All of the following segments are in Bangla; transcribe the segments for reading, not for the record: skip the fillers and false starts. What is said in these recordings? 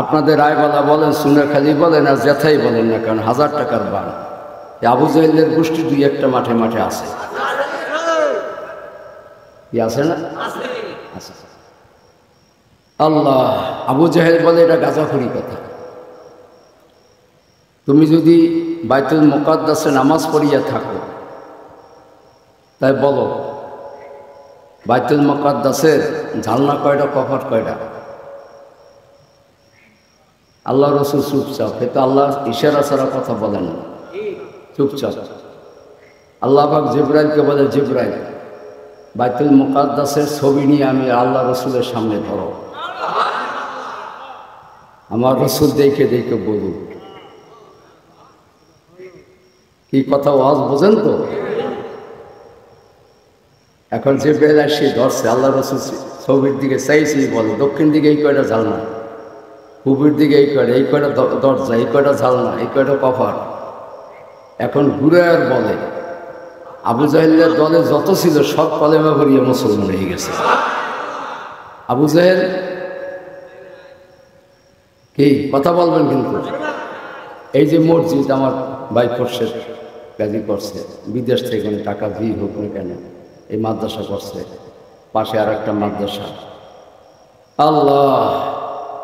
আপনাদের রায়বালা বলেন, সুনাখালি বলেন, আর যেথাই বলেন না কারণ 1000 টাকার বান আবু জাহেলের গোষ্ঠী দুই একটা মাঠে মাঠে আছে। কি আছে না? আছে। আল্লাহ, আবু জাহেল বলে এটা গাঁজাখুরি কথা। তুমি যদি বাইতুল মুকাদ্দাসে নামাজ পড়িয়া থাকো, তাই বলো বাইতুল মুকাদ্দাসের ঝালনা কয়টা, কপাট কয়টা? আল্লাহ রসুল চুপচাপ, কিন্তু আল্লাহ ইশারা ছাড়া কথা বলেন না, চুপচাপ। আল্লাহ পাক জিবরাইলকে বলে, জিবরাইল বাইতুল মুকাদ্দাসের ছবি নিয়ে আমি আল্লাহ রসুলের সামনে ধরো, আমার রসুল দেখে দেখে বলুন। কি কথা ওয়াজ বোঝেন তো? এখন জিবরাইল এসে ধরছে, আল্লাহ রসুল ছবির দিকে চাইছি, বলে দক্ষিণ দিকে এই কয়টা ঝালনা, পূবের দিকে এই কয়টা দরজা, এই কয়টা ঝালনা, এই কয়টা কপাট। এখন ঘুরে আর বলে আবু জাহেলের দলে যত ছিল সব কলেমা ভরিয়ে মুসলমান হয়ে গেছে। আবু জাহেল কি কথা বলবেন কিন্তু? এই যে মসজিদ আমার ভাই খোরশেদ গাজী করছে, বিদেশ থেকে টাকা দিয়ে হোক না কেন এই মাদ্রাসা করছে, পাশে আর একটা মাদ্রাসা। আল্লাহ,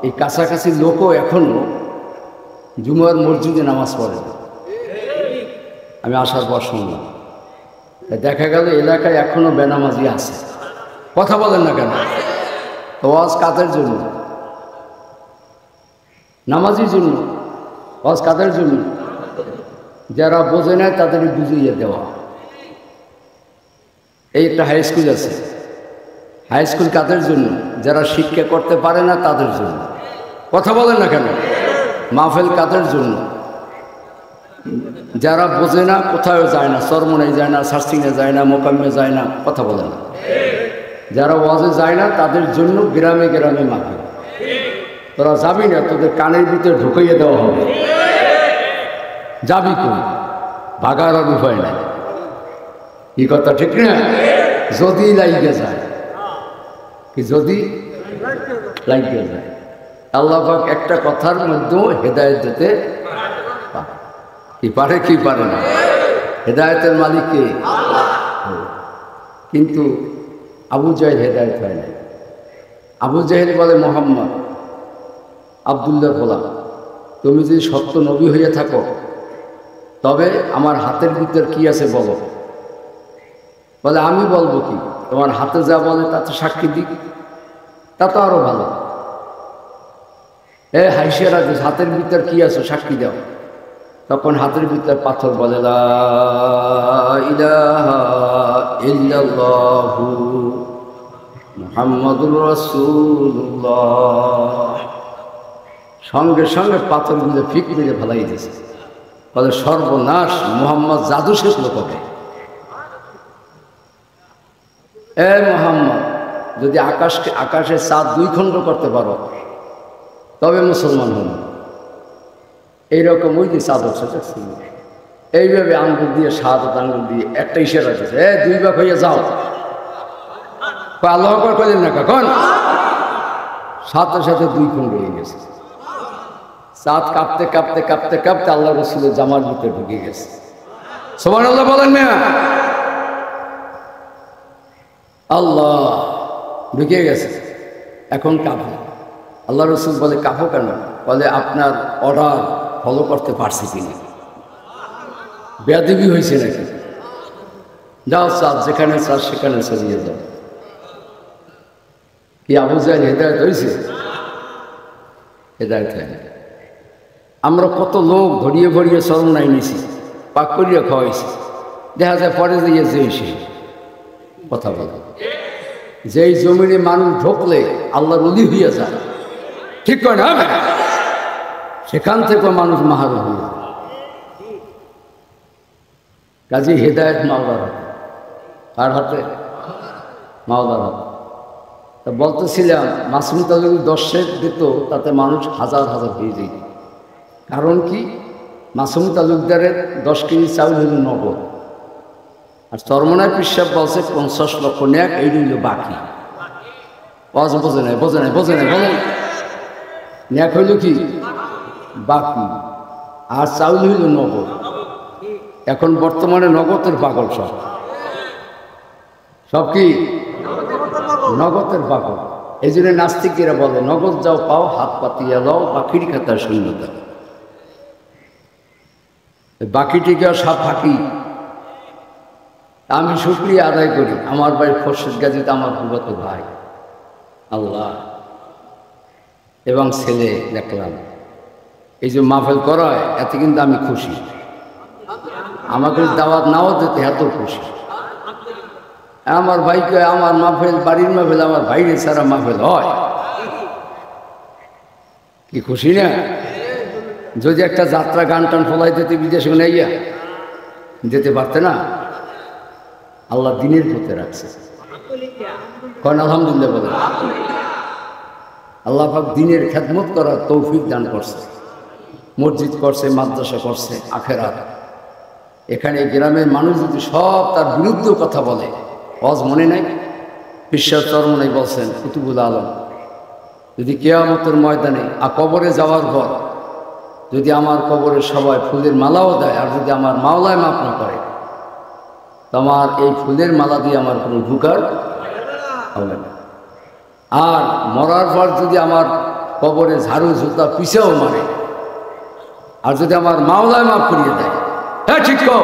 এই কাছাকাছি লোকও এখনো জুমার মসজিদে নামাজ পড়ে। আমি আসার পর শুনলাম, দেখা গেল এলাকায় এখনো বেনামাজি আছে। কথা বলেন না কেন? তো ওয়াজ কাদের জন্য? নামাজির জন্য। ওয়াজ কাদের জন্য? যারা বোঝে না তাদের বুঝিয়ে দেওয়া। এই একটা হাই স্কুল আছে, হাই স্কুল কাদের জন্য? যারা শিক্ষা করতে পারে না তাদের জন্য। কথা বলেন না কেন? মাহফিল কাদের জন্য? যারা বোঝে না, কোথাও যায় না, চরমনায় যায় না, সার্সিংয়ে যায় না, মোকামে যায় না। কথা বলে না। যারা ওয়াজে যায় না তাদের জন্য গ্রামে গ্রামে মাহফিল। তোরা যাবি না, তোদের কানের ভিতরে ঢুকাইয়ে দেওয়া হবে। যাবি কই? ভাগার আর উপায় নাই। কি কথা ঠিক না? যদি লাইগে যায়, কি যদি লাইগে যায়, আল্লাহ পাক একটা কথার মধ্যেও হেদায়েত দিতে কি পারে, কি পারে না? হেদায়েতের মালিক কে? কিন্তু আবু জাহেল হেদায়েত হয় নাই। আবু জাহেল বলে, মোহাম্মদ আব্দুল্লাহ গোলাম, তুমি যদি সত্য নবী হয়ে থাকো তবে আমার হাতের ভিতর কি আছে বলো। বলে, আমি বলবো কি? তোমার হাতে যা বলে তাতে সাক্ষী দিক, তা তো আরো ভালো। হাইসেরা যে হাতের ভিতর কি আছে সাক্ষী দাও। তখন হাতের ভিতর পাথর বলে, লা ইলাহা ইল্লাল্লাহু মুহাম্মাদুর রাসূলুল্লাহ। সঙ্গে সঙ্গে পাথরগুলো ফিক মেরে ফেলাই দিয়েছে। বলে, সর্বনাশ, মুহাম্মদ জাদু শিখল কবে? মুহাম্মদ, যদি আকাশে চাঁদ 2 খণ্ড করতে পারো তবে মুসলমান হন। এইরকম ওই যে চাঁদ ছিল, এইভাবে আঙ্গুল দিয়ে, শাহাদাত আঙ্গুল দিয়ে একটা ইশারা দিয়েছে, 2 ভাগ হয়ে যাও। আল্লাহু আকবার কইলেন না কখন? সাথে সাথে 2 খণ্ড হয়ে গেছে। চাঁদ কাঁপতে কাঁপতে কাঁপতে কাঁপতে আল্লাহ রসুলের জামার ভিতরে ঢুকে গেছে। সুবহানাল্লাহ বলেন না? আল্লাহ, ঢুকে গেছে। এখন কাঁপো। আল্লাহ রসুল বলে, কাঁপো কেন? বলে, আপনার অর্ডার ফলো করতে পারছি কিনা, বেয়াদবি হয়েছে নাকি? যাও, চাঁদ যেখানে চাঁদ সেখানে চলিয়ে যাও। কি আবু জাহেল হেদায়েত হয়েছে? হেদায়েত হয় না। আমরা কত লোক ধরিয়ে ভরিয়ে চরমনাই নিছি, পাক করিয়ে খাওয়াইছি, দেখা যায় পরে দিয়ে যেয়েছি। কথা বলে, যেই জমিনে মানুষ ঢোকলে আল্লাহর ওলি হইয়া যায়, ঠিক করে না? সেখান থেকে মানুষ মাহরুম হয়ে যায়। কাজী হেদায়েত মাওলার হাতে। কার হাতে? মাওলার হাতে। তা বলতেছিলাম, মাসুম তালুক 10 সের দিত, তাতে মানুষ হাজার হাজার হয়ে যেত। কারণ কি? মাসুম তালুকদারের 10 কেজি চাউল হইল নগদ, আর চরমনায় পিসাব বলছে 50 লক্ষ নেক, এই রইল বাকি। বোঝে নাই, বোঝে নাই, বোঝে নাই, বলেন। ন্যাক হইল কি বাকি, আর চাউল হইল নগদ। এখন বর্তমানে নগদের পাগল সব, সব কি নগদের পাগল। এই জন্য নাস্তিকেরা বলে নগদ যাও পাও, হাত পাতিয়া দাও, পাখির খাতার শূন্যতা। বাকিটিকে সব ফাঁকি। আমি শুকরিয়া আদায় করি, আমার ভাই খোরশেদ গাজীতে আমার ফুফাতো ভাই আল্লাহ এবং ছেলে দেখলাম এই যে মাহফিল করায়, এতে কিন্তু আমি খুশি। আমাকে দাওয়াত নাও দিতে এত খুশি। আমার ভাইকে আমার মাহফিল, বাড়ির মাহফিল, আমার ভাইরে ছাড়া মাহফিল হয় কি খুশি না? যদি একটা যাত্রা গান টান ফলাই দিতে বিদেশে নাইয়া যেতে পারতে না। আল্লাহ দিনের পথে রাখছে, কন আলহামদুলিল্লাহ বলে। আল্লাহ পাক দিনের খেদমত করার তৌফিক দান করছে, মসজিদ করছে, মাদ্রাসা করছে, আখেরাত। এখানে গ্রামের মানুষ যদি সব তার বিরুদ্ধে কথা বলে, ওয়াজ মনে নাই? বিশ্বাস চরমনাই বলছেন কুতুবুল আলম, যদি কিয়ামতের ময়দানে কবরে যাওয়ার পর যদি আমার কবরে সবাই ফুলের মালাও দেয়, আর যদি আমার মাওলায় মাফ না করে, তোমার এই ফুলের মালা দিয়ে আমার কোনো উপকার হবে না। আর মরার পর যদি আমার কবরে ঝাড়ু জুতা পিছেও মারে, আর যদি আমার মাওলায় মাফ করিয়ে দেয়, হ্যাঁ ঠিক তো,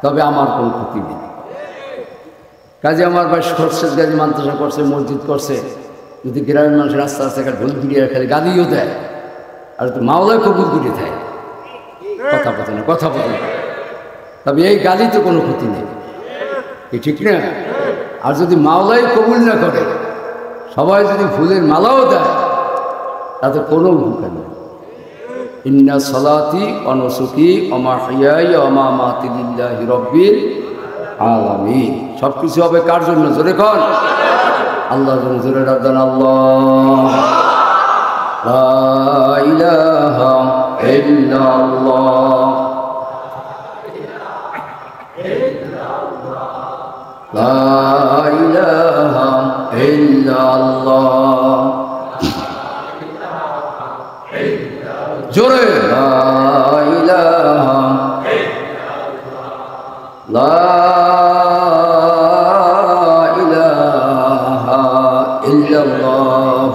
তবে আমার কোনো ক্ষতি নেই। কাজে আমার ভাই খোরশেদ গাজী মাদ্রাসা করছে, মসজিদ করছে, যদি গ্রামের মানুষের রাস্তা রাস্তা ঢোল ফিরিয়ে খেলে গালিও দেয়, আর যদি মাওলায় কবুল করে দেয়, কথা বলে না, কথা বলে না, তবে এই গালিতে কোনো ক্ষতি নেই, ঠিক না? আর যদি মাওলাই কবুল না করে, সবাই যদি ফুলের মালাও দেয়, তাতে কোনো উপকার নেই। ইন্না সালাতি ওয়া নুসুকি ওয়া মাহইয়ায়া ওয়া মামাতি লিল্লাহি রাব্বিল আলামিন। সব কিছু হবে কার জন্য? জোরে কর, আল্লাহর জন্য। জোরে রাব্বানা আল্লাহ, লা ইলাহা ইল্লাল্লাহ, লা ইলাহা ইল্লাল্লাহ, জোরে লা ইলাহা ইল্লাল্লাহ, লা ইলাহা ইল্লাল্লাহ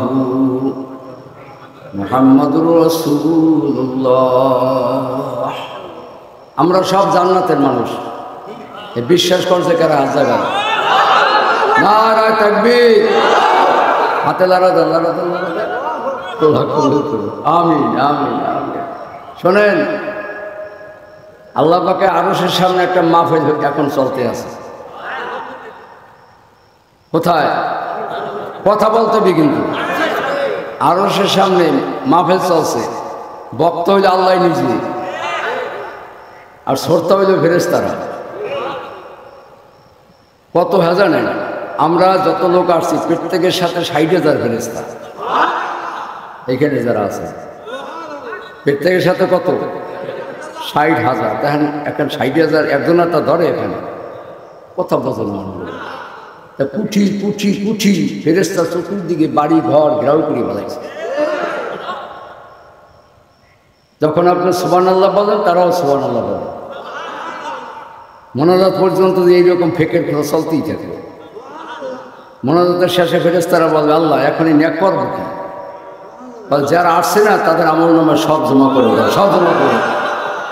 মুহাম্মাদুর রাসূলুল্লাহ। আমরা সব জান্নাতের মানুষ, বিশ্বাস করছে কারা? হাত জায়গায় নারায়ে তাকবীর, হাতে লাড়া দেন, লাড়া দেন, লাড়া দেন। আমিন আমিন আমিন। শোনেন, আল্লাহ পাকে আরশের সামনে একটা মাহফিল এখন চলতে আছে। কোথায়? কথা বলতে হবে কিন্তু। আরশের সামনে মাহফিল চলছে, বক্তা হইলে আল্লাহ নিজে, আর শ্রোতা হইলে ফেরেশতারা। কত হাজার নেন, আমরা যত লোক আসছি প্রত্যেকের সাথে 60,000 ফেরেশতা এখানে যারা আছে, প্রত্যেকের সাথে কত? 60,000। দেখেন এখন 60,000 একজনটা ধরে এখানে কথা বলছেন মানুষ, তা কুঠি কুঠি কুঠি ফেরেশতা চতুর্দিকে বাড়ি ঘর ঘেরাও করে বলাইছে। যখন আপনি সুবহানাল্লাহ বলেন, তারাও সুবহানাল্লাহ বলেন। মোনাজাত পর্যন্ত এইরকম ফেকের কথা চলতেই থাকে। মোনাজাতের শেষে ফেরেশতারা বলবে, আল্লাহ এখনই নেক করবো কি? যারা আসছে না তাদের আমল নামা সব জমা করে দেয়, সব জমা করে।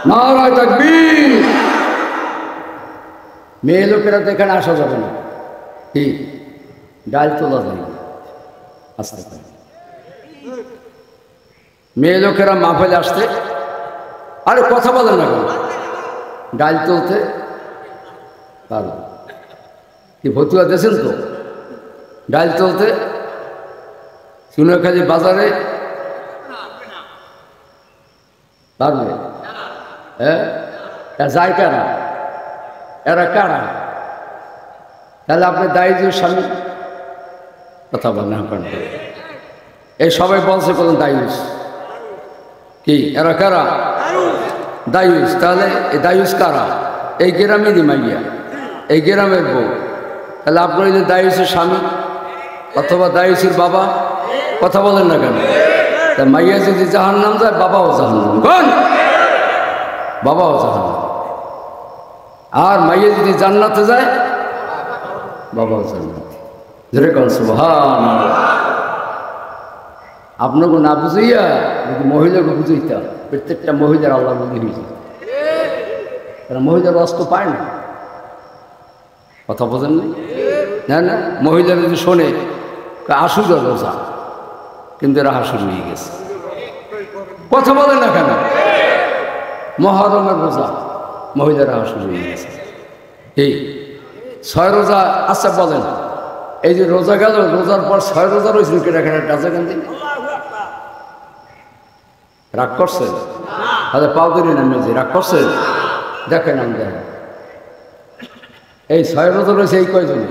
নারায়ে তাকবীর। মেয়ে লোকেরা তো এখানে আসা যাবে না, কি ডাল তোলা যায় আসতে পারে। মেয়ে লোকেরা মাহফিলে আসতে, আরে কথা বলেন না কেন? ডাল তুলতে পারো কি? ভতুয়া দিয়েছেন তো ডাল তুলতে। সুনাখালি বাজারে পারবে? হ্যাঁ, যায় কারা? এরা কারা? তাহলে আপনি দায়ীজুর স্বামী কথা বলেন না, এই সবাই বলছে বলেন দায়ুস কি? এরা কারা? দায়ুস। তাহলে এই দায়ুস কারা? এই গ্রামেরই মাইয়া, এই গ্রামের বউ। তাহলে আপনার দায়ুসের স্বামী অথবা দায়ুসের বাবা, কথা বলেন না কেন? তা মাইয়া যদি জাহান্নাম যায়, বাবাও জাহান্নাম। কোন বাবাও জাহান্নাম। আর মাইয়া যদি জান্নাতে যায়, বাবাও জান্নাত। যেরকম সুবহানাল্লাহ। আপনাকে না বুঝাইয়া যদি মহিলাকে বুঝাইতাম, প্রত্যেকটা মহিলার আল্লাহ বুঝি হয়েছে। তারা মহিলার রস পায় না। কথা বোঝেন না? না, মহিলারা যদি শোনে আসুক রোজা, কিন্তু এরা হাসুর হয়ে গেছে। কথা বলে না কেন? মহরমের রোজা, মহিলারা হাসুর হয়ে গেছে। এই 6 রোজা। আচ্ছা বলেন, এই যে রোজা গেল, রোজার পর 6 রোজা রয়েছে, কেটা কেটা টাচা কেন দিন রাগ করছেন? তাহলে পাও দিলেন আমি যে রাগ করছেন, দেখেন আমি দেখেন এই 6 রোজা রয়েছে এই কয়জনে।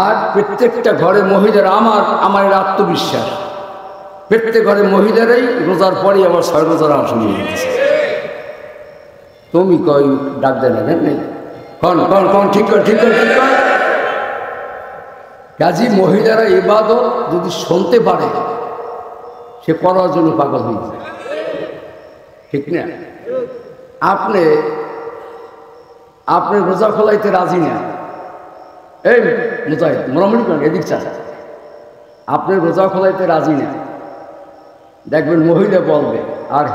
আর প্রত্যেকটা ঘরে মহিলারা, আমার আত্মবিশ্বাস, প্রত্যেক ঘরে মহিলারাই রোজার পরে আবার 6 রোজার আসন নিয়ে গেছে। তুমি কই ডাক দেন নেই? কন কন কন, ঠিক কর ঠিক কর ঠিক কর। কাজী মহিলারা ইবাদত যদি শুনতে পারে, সে করার জন্য পাগল হয়ে যায়, ঠিক না? আপনি রোজা খোলাইতে রাজি না। এই মুজাহিদ মোরামনি করেন, এদিক চা। আপনি রোজা খোলাইতে রাজি না, দেখবেন মহিলা বলবে, আর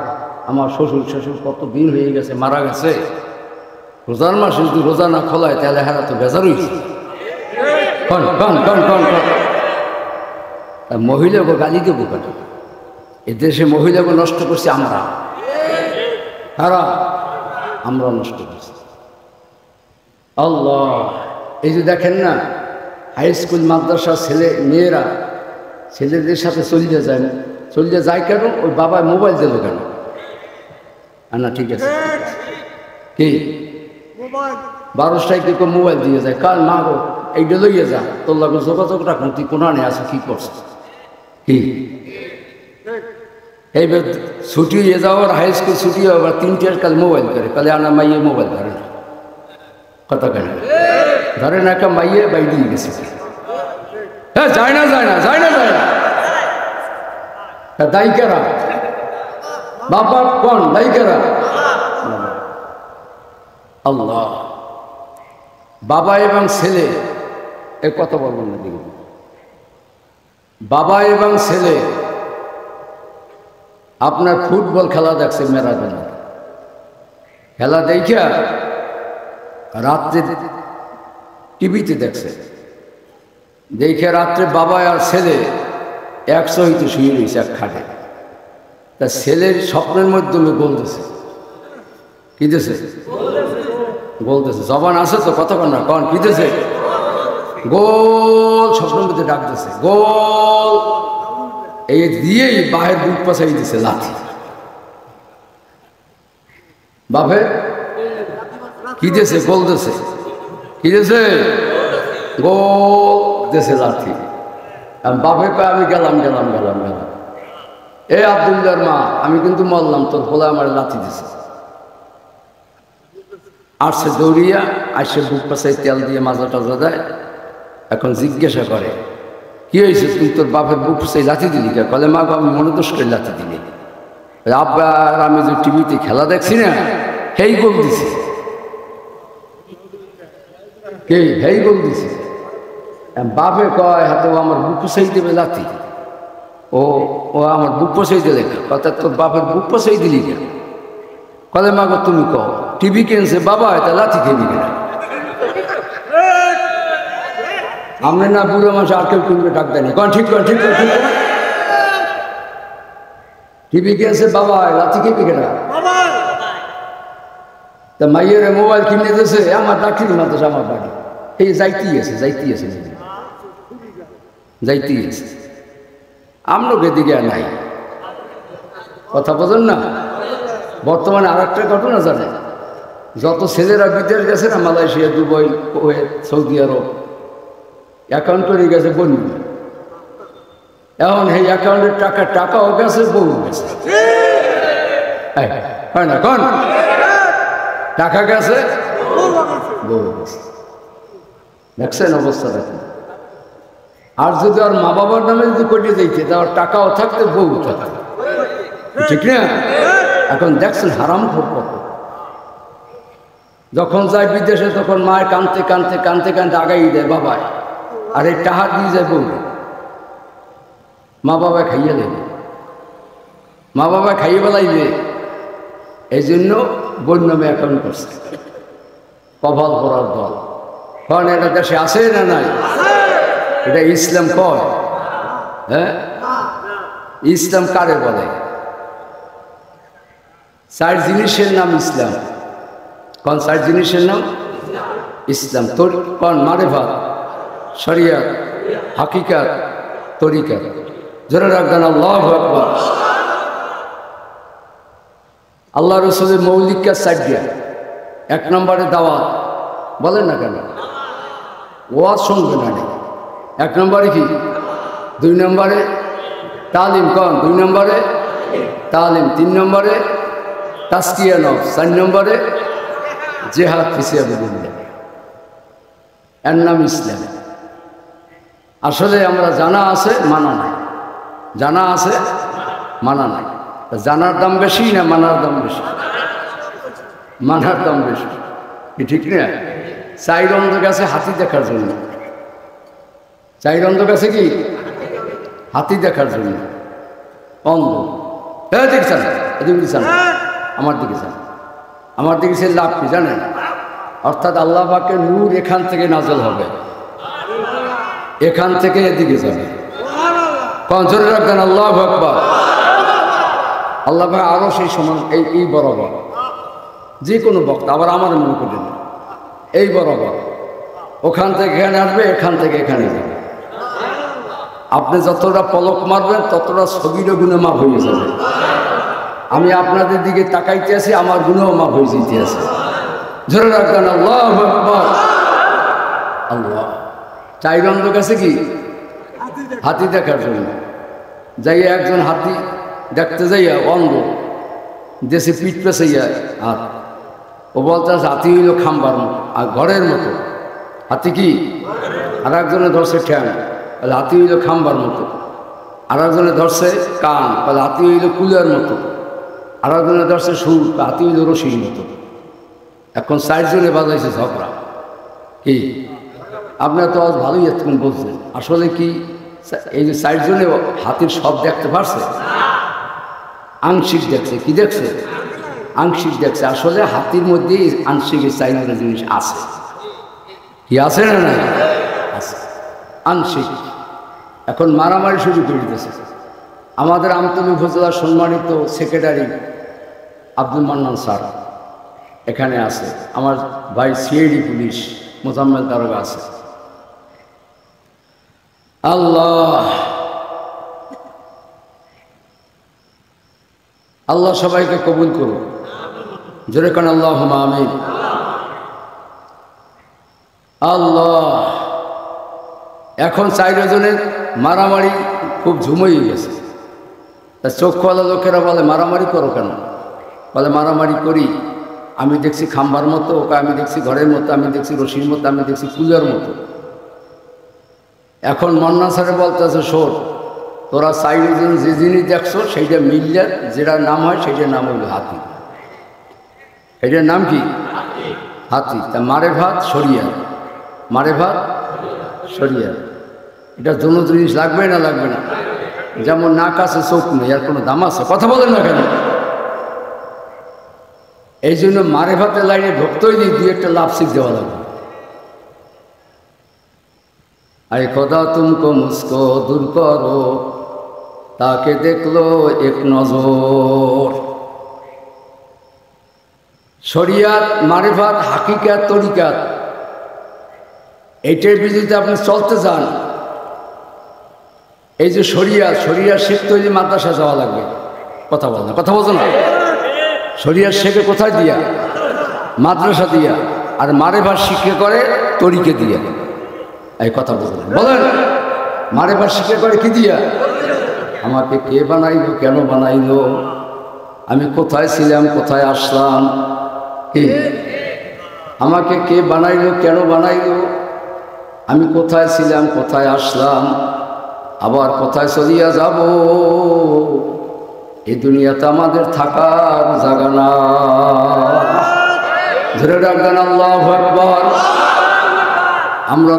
আমার শ্বশুর কত দিন হয়ে গেছে, মারা গেছে, রোজার মাসে যদি রোজা না খোলায় তাহলে হারা তো বেজার হয়েছে। মহিলাকে গালি দেবো কেন? এদেশে মহিলাকে নষ্ট করছি আমরা, আমরা নষ্ট করছি। আল্লাহ, এই যে দেখেন না, হাই স্কুল মাদ্রাসা মেয়েরা ছেলেদের সাথে চলিয়ে যায় কেন? ওই বাবা মোবাইল দিল কেন? না ঠিক আছে, কি 12টায় কেউ মোবাইল দিয়ে যায়, কাল মা গো এইটা লইয়ে যা, তোর লাগে যোগাযোগ রাখুন, তুই কোরআনে আছে কি করছিস? কি এই ছুটি হয়ে যাওয়ার, হাই স্কুল ছুটি হওয়ার 3টার কাল মোবাইল করে, কালে আনা মাইয়ে মোবাইল ধরে না। কথা কেন ধরে না? একটা মাইয়ে বাই দিয়ে গেছে। হ্যাঁ, যায় না দায়িকারা বাবা কোন দায়িকারা? আল্লাহ। বাবা এবং ছেলে, এর কথা বলবেন না দেখুন। বাবা এবং ছেলে আপনার ফুটবল খেলা দেখছে, মেরাডোনা খেলা দেখা রাত্রে টিভিতে দেখছে, দেখে রাত্রে বাবা আর ছেলে একসহিতে শুয়ে রয়েছে এক খাটে। তা ছেলের স্বপ্নের মাধ্যমে বলতেছে, কি দেশে বলতেছে, জবান আছে তো, কতক্ষণ না কন কি দেশে, গোল স্বপ্নের মধ্যে ডাকতেছে, গোল। এই দিয়েই বাহের বুক পাশাই দিছে লাথি। বাপে কি দেশে বলতেছে, কি দেশে গোল দেশে লাথি। বাপে কয় আমি গেলাম। এ আব্দুল্লাহর মা, আমি কিন্তু মরলাম, তোর পোলা আমার লাথি দিছে। আর সে দৌড়িয়া আসে, বুক পাশায় তেল দিয়ে মাজা টাজা দেয়। এখন জিজ্ঞাসা করে, কি হয়েছে, তুই তোর বাপের বুক পাশায় লাথি দিলি কে? কলে মা, আমি মনোদোষ করে লাথি দিলি। আব্বা, আর আমি যে টিভিতে খেলা দেখছি না, হেই গোল দিছি। কে হেই গোল দিছি? বাপে কয়, হাতে ও আমার বুক পাশাই দেবে লাথি। ও আমার বুক পাশাই দিলে, কথা তোর বাপের বুক পাশাই দিলি কেন? কলে মা গো, তুমি কও, টিভি কিনছে বাবা, এটা লাথি খেবি কিনা? আমরা না বুড়ো মানুষ, আর কেউ কিনবে ডাক দেয়নি। কন ঠিক কর ঠিক কর ঠিক কর। টিভি কিনছে বাবা, লাথি খেবি কিনা? তা মাইয়ের মোবাইল কিনে দিয়েছে, আমার ডাক্তারি মাদ্রাসা আমার বাড়ি, এই যাইতেই আছে। আমরা এদিকে আর নাই। কথা বোঝেন না? বর্তমানে আর একটা ঘটনা জানে, যত ছেলেরা বিদেশ গেছে না, মালয়েশিয়া, দুবাই, কুয়েত, সৌদি আরব, অ্যাকাউন্ট করে গেছে বন্ধু। এখন এই অ্যাকাউন্টের টাকাও গেছে, বউ গেছে। হয় না কোন? টাকা গেছে, বউ গেছে। দেখছেন অবস্থা? দেখুন আর যদি আর মা বাবার নামে যদি কটে যাইতে তার টাকাও থাকতে বউ থাকতে, ঠিক না? এখন দেখছেন হারাম খোর কত। যখন যায় বিদেশে তখন মায়ের কানতে কানতে কানতে কানতে আগাই দেয় বাবায়, আর এই টাকা দিয়ে যায় বউ। মা বাবা খাইয়ে দেবে, মা বাবা খাইয়ে বেলাইবে। এই জন্য বন্যমে অ্যাকাউন্ট করছে কপাল পড়ার দল। কারণ এটা দেশে আছে না নাই? এটা ইসলাম কয়? হ্যাঁ, ইসলাম কারে বলে? চার জিনিসের নাম ইসলাম। কোন চার জিনিসের নাম? ইসলাম। তোর কোন? মারেফাত, শরিয়ত, হাকিকাত, তরিকাত। জোরে রাখবেন আল্লাহু আকবার। আল্লাহ রসুলের মৌলিক কাজ চারটা। এক নম্বরে দাওয়াত, বলেন না কেন? ওয়াজ শুনবে না। এক নম্বরে কি? দুই নম্বরে তালিম। কন? দুই নম্বরে তালিম। তিন নম্বরে তাসকিয়া নফস। চার নম্বরে জিহাদ ফি সাবিলিল্লাহ। এর নাম ইসলাম। আসলে আমরা জানা আছে, মানা নাই। জানা আছে, মানা নাই। জানার দাম বেশি না মানার দাম বেশি? মানার দাম বেশি, ঠিক না? চাই অন্ধ গেছে হাতি দেখার জন্য। চাই অন্ধ গেছে কি? হাতি দেখার জন্য অন্ধ। হ্যাঁ, দেখছেন? এদিকে চান, আমার দিকে চান। আমার দিকে সে লাভ কি জানেন? অর্থাৎ আল্লাহ পাকের নূর এখান থেকে নাজল হবে, এখান থেকে এদিকে যাবে। জোরে রাখবেন আল্লাহু আকবার। আল্লাহ পাক আরো সেই সমান এই বরাবর যে কোনো বক্তা, আবার আমার মনে করেন এই বরাবর ওখান থেকে এখানে আসবে, এখান থেকে এখানে যাবে। আপনি যতটা পলক মারবেন ততটা ছবির গুণে মাপ হয়ে যাবে। আমি আপনাদের দিকে তাকাইতে আছি, আমার গুণেও মাপ হয়ে যেতে আছে। জোরে রাখবেন আল্লাহু আকবার। আল্লাহ চাইরন্দ কাছে কি? হাতি দেখার জন্য যাইয়া একজন হাতি দেখতে যাইয়া অন্ধ দেশে পিঠ পেঁচাইয়া হাত, ও বলতে হাতি হইল খাম্বার মতো আর ঘরের মতো। হাতি কি? আর একজনে ধরছে ঠ্যাং, তাহলে হাতি হইল খাম্বার মতো। আর একজনে ধরছে কান, তাহলে হাতি হইল কুলার মতো। আর একজনে ধরছে সুর, হাতি হইল রশির মতো। এখন 4 জনে বাজাইছে ঝগড়া। কি আপনার তো আজ ভালোই এতক্ষণ বলছেন, আসলে কি এই যে 4 জনে হাতির সব দেখতে পারছে? আংশিক দেখছে। কি দেখছে? আংশিক দেখছে। আসলে হাতির মধ্যে আংশিক 4 জিনিস আছে। কি আছে না? না আছে, আংশিক। এখন মারামারি শুরু করে দিতেছে। আমাদের আমতলী উপজেলার সম্মানিত সেক্রেটারি আব্দুল মান্নান স্যার এখানে আছে, আমার ভাই সিআইডি পুলিশ মোজাম্মেল দারোগা আছে। আল্লাহ আল্লাহ সবাইকে কবুল করুন। জোরে কান আল্লাহুম্মা আমিন। আল্লাহ এখন 4 জনের মারামারি খুব ঝুমই গেছে। তা চোখওয়ালা লোকেরা বলে মারামারি করো কেন? বলে মারামারি করি, আমি দেখছি খাম্বার মতো, ওকে আমি দেখছি ঘরের মতো, আমি দেখছি রশির মতো, আমি দেখছি কুলার মতো। এখন মন্না স্যারে বলতেছে শোন, তোরা 4 জন যে জিনিস দেখছো সেইটা মিললে যেটার নাম হয় সেইটার নাম হইল হাতি। এটার নাম কি? হাতি। তা মারেফাত শরিয়াত, মারেফাত শরিয়াত, এটা দুটো জিনিস লাগবে না? লাগবে না? যেমন নাক আছে চোখ নেই, আর কোনো দাম আছে? কথা বলেন না কেন? এই জন্য মারেফাতের লাইনে ঢুকতেই দিয়ে 2-1টা লাভ শিখ দেওয়া লাগবে। আরে খোদা তুমকো মুসকো দূর করো, তাকে দেখলো এক নজর। শরিয়াত, মারেফাত, হাকিকাত, তরিকাত, এইটার বিরুদ্ধে আপনি চলতে চান। এই যে শরিয়াত, শরিয়াত শিখতে হইলে মাদ্রাসা যাওয়া লাগবে। কথা বল না, কথা বলছো না? শরিয়াত শেখে কোথায় দিয়া? মাদ্রাসা দিয়া। আর মারেফাত শিক্ষা করে তরিকে দিয়া। এই কথা বললেন, বলেন মারেফাত শিক্ষা করে কি দিয়া? আমাকে কে বানাইলো, কেন বানাইলো, আমি কোথায় ছিলাম, কোথায় আসলাম, কি আমাকে কে বানাইলো, কেন বানাইলো, আমি কোথায় ছিলাম, কোথায় আসলাম, আবার কোথায় চলিয়া যাব। এই দুনিয়াতে আমাদের থাকার জায়গা না। ধরে রাখবেন আল্লাহু আকবার। আমরা